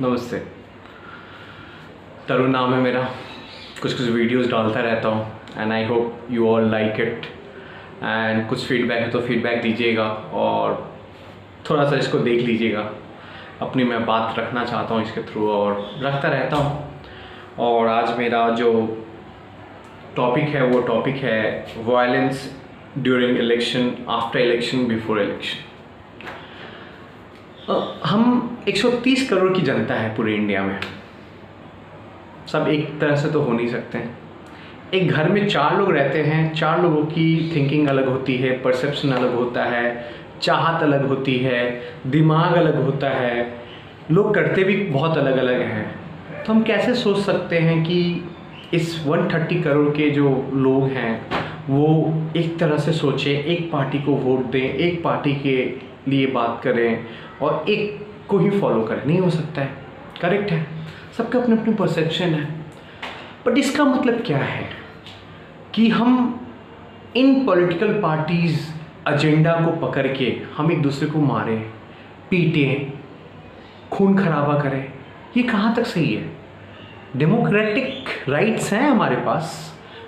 नमस्ते। तरुण नाम है मेरा। कुछ वीडियोस डालता रहता हूँ and I hope you all like it. And कुछ फीडबैक है तो फीडबैक दीजिएगा और थोड़ा सा इसको देख लीजिएगा। अपनी मैं बात रखना चाहता हूँ इसके थ्रू और रखता रहता हूँ। और आज मेरा जो टॉपिक है वो टॉपिक है violence during election, after election, before election. हम 130 करोड़ की जनता है पूरे इंडिया में। सब एक तरह से तो हो नहीं सकते हैं। एक घर में 4 लोग रहते हैं, 4 लोगों की थिंकिंग अलग होती है, परसेप्शन अलग होता है, चाहत अलग होती है, दिमाग अलग होता है, लोग करते भी बहुत अलग अलग हैं। तो हम कैसे सोच सकते हैं कि इस 130 करोड़ के जो लोग हैं वो एक तरह से सोचें, एक पार्टी को वोट दें, एक पार्टी के लिए बात करें और एक को ही फॉलो करें? नहीं हो सकता है। करेक्ट है, सबके अपने अपने परसेप्शन है। बट इसका मतलब क्या है कि हम इन पॉलिटिकल पार्टीज़ एजेंडा को पकड़ के हम एक दूसरे को मारें, पीटें, खून खराबा करें? ये कहाँ तक सही है? डेमोक्रेटिक राइट्स हैं हमारे पास,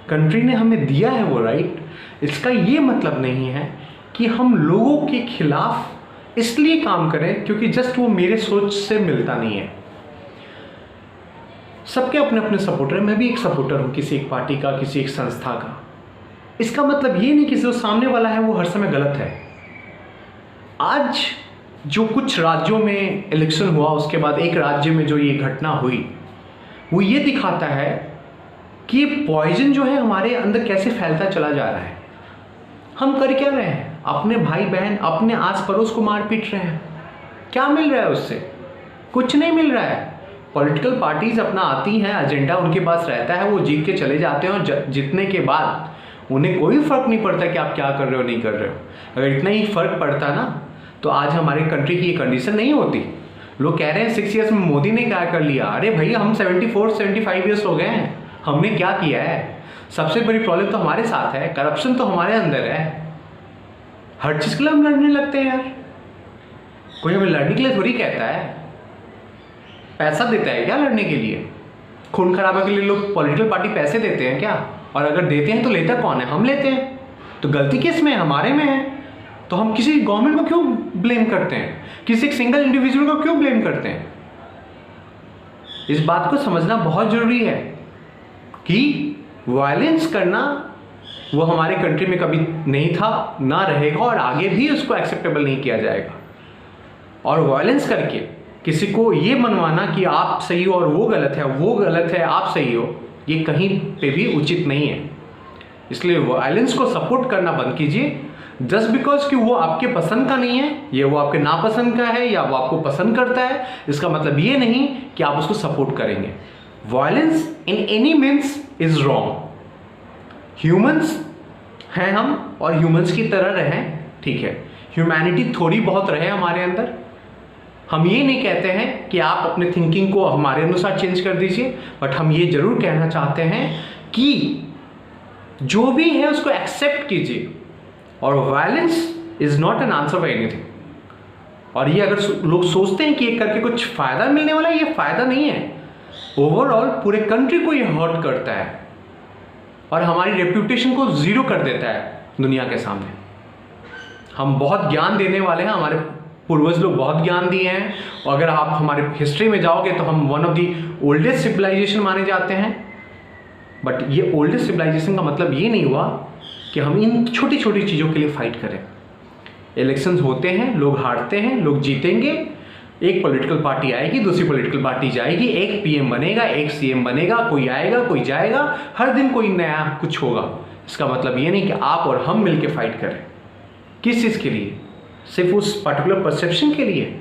कंट्री ने हमें दिया है वो राइट। इसका ये मतलब नहीं है कि हम लोगों के खिलाफ इसलिए काम करें क्योंकि जस्ट वो मेरे सोच से मिलता नहीं है। सबके अपने अपने सपोर्टर हैं। मैं भी एक सपोर्टर हूँ किसी एक पार्टी का, किसी एक संस्था का। इसका मतलब ये नहीं कि जो सामने वाला है वो हर समय गलत है। आज जो कुछ राज्यों में इलेक्शन हुआ, उसके बाद एक राज्य में जो ये घटना हुई, वो ये दिखाता है कि पॉइजन जो है हमारे अंदर कैसे फैलता चला जा रहा है। हम कर क्या रहे हैं? अपने भाई बहन, अपने आस पड़ोस को मार पीट रहे हैं। क्या मिल रहा है उससे? कुछ नहीं मिल रहा है। पॉलिटिकल पार्टीज अपना आती हैं, एजेंडा उनके पास रहता है, वो जीत के चले जाते हैं और जीतने के बाद उन्हें कोई फ़र्क नहीं पड़ता कि आप क्या कर रहे हो, नहीं कर रहे हो। अगर इतना ही फ़र्क पड़ता ना तो आज हमारे कंट्री की ये कंडीशन नहीं होती। लोग कह रहे हैं 6 ईयर्स में मोदी ने क्या कर लिया। अरे भैया, हम 74-75 ईयर्स हो गए हैं, हमने क्या किया है? सबसे बड़ी प्रॉब्लम तो हमारे साथ है, करप्शन तो हमारे अंदर है। हर चीज़ के लिए हम लड़ने लगते हैं यार। कोई हमें लड़ने के लिए थोड़ी कहता है। पैसा देता है क्या लड़ने के लिए? खून खराबा के लिए लोग पॉलिटिकल पार्टी पैसे देते हैं क्या? और अगर देते हैं तो लेता कौन है? हम लेते हैं। तो गलती किस में है? हमारे में है। तो हम किसी गवर्नमेंट को क्यों ब्लेम करते हैं? किसी एक सिंगल इंडिविजुअल को क्यों ब्लेम करते हैं? इस बात को समझना बहुत जरूरी है कि वायलेंस करना वो हमारे कंट्री में कभी नहीं था, ना रहेगा और आगे भी उसको एक्सेप्टेबल नहीं किया जाएगा। और वायलेंस करके किसी को ये मनवाना कि आप सही हो और वो गलत है, वो गलत है आप सही हो, ये कहीं पे भी उचित नहीं है। इसलिए वायलेंस को सपोर्ट करना बंद कीजिए। जस्ट बिकॉज कि वो आपके पसंद का नहीं है, ये वो आपके नापसंद का है या वो आपको पसंद करता है, इसका मतलब ये नहीं कि आप उसको सपोर्ट करेंगे। Violence in any means is wrong. Humans हैं हम और ह्यूमंस की तरह रहें, ठीक है। ह्यूमैनिटी थोड़ी बहुत रहे हमारे अंदर। हम ये नहीं कहते हैं कि आप अपने थिंकिंग को हमारे अनुसार चेंज कर दीजिए, बट हम ये जरूर कहना चाहते हैं कि जो भी है उसको एक्सेप्ट कीजिए। और violence is not an answer for anything. और ये अगर लोग सोचते हैं कि ये करके कुछ फायदा मिलने वाला है, ये फायदा नहीं है। ओवरऑल पूरे कंट्री को ये हर्ट करता है और हमारी रेप्यूटेशन को जीरो कर देता है दुनिया के सामने। हम बहुत ज्ञान देने वाले हैं, हमारे पूर्वज लोग बहुत ज्ञान दिए हैं। और अगर आप हमारे हिस्ट्री में जाओगे तो हम one of the oldest civilization माने जाते हैं। बट ये ओल्डेस्ट सिविलाइजेशन का मतलब ये नहीं हुआ कि हम इन छोटी छोटी चीज़ों के लिए फाइट करें। इलेक्शंस होते हैं, लोग हारते हैं, लोग जीतेंगे, एक पॉलिटिकल पार्टी आएगी, दूसरी पॉलिटिकल पार्टी जाएगी, एक पीएम बनेगा, एक सीएम बनेगा, कोई आएगा, कोई जाएगा, हर दिन कोई नया कुछ होगा। इसका मतलब ये नहीं कि आप और हम मिलके फाइट करें। किस चीज़ के लिए? सिर्फ उस पर्टिकुलर परसेप्शन के लिए,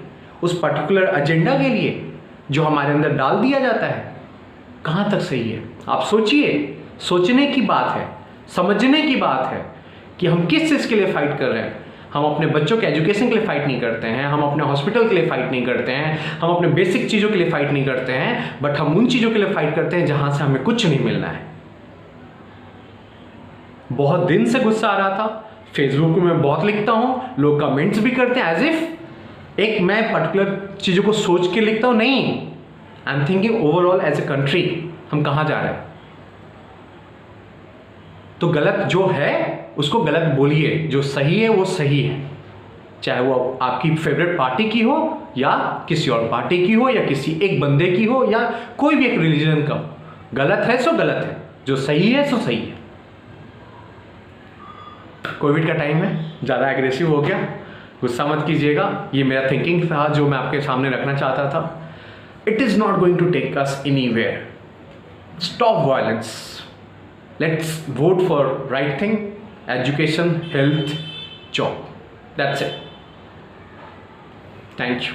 उस पर्टिकुलर एजेंडा के लिए जो हमारे अंदर डाल दिया जाता है। कहाँ तक सही है? आप सोचिए। सोचने की बात है, समझने की बात है कि हम किस चीज़ के लिए फाइट कर रहे हैं। हम अपने बच्चों के एजुकेशन के लिए फ़ाइट नहीं करते हैं, हम अपने हॉस्पिटल के लिए फ़ाइट नहीं करते हैं, हम अपने बेसिक चीज़ों के लिए फ़ाइट नहीं करते हैं, बट हम उन चीज़ों के लिए फ़ाइट करते हैं जहाँ से हमें कुछ नहीं मिलना है। बहुत दिन से गुस्सा आ रहा था, फेसबुक में बहुत लिखता हूँ, लोग कमेंट्स भी करते हैं एज इफ एक मैं पर्टिकुलर चीज़ों को सोच के लिखता हूँ। नहीं, I am thinking overall as a country हम कहाँ जा रहे हैं। तो गलत जो है उसको गलत बोलिए, जो सही है वो सही है, चाहे वो आपकी फेवरेट पार्टी की हो या किसी और पार्टी की हो या किसी एक बंदे की हो या कोई भी एक रिलीजन का हो। गलत है सो गलत है, जो सही है सो सही है। कोविड का टाइम है, ज़्यादा एग्रेसिव हो गया, गुस्सा मत कीजिएगा। ये मेरा थिंकिंग था जो मैं आपके सामने रखना चाहता था। It is not going to take us anywhere. Stop violence, let's vote for right thing, education, health, job, that's it. Thank you.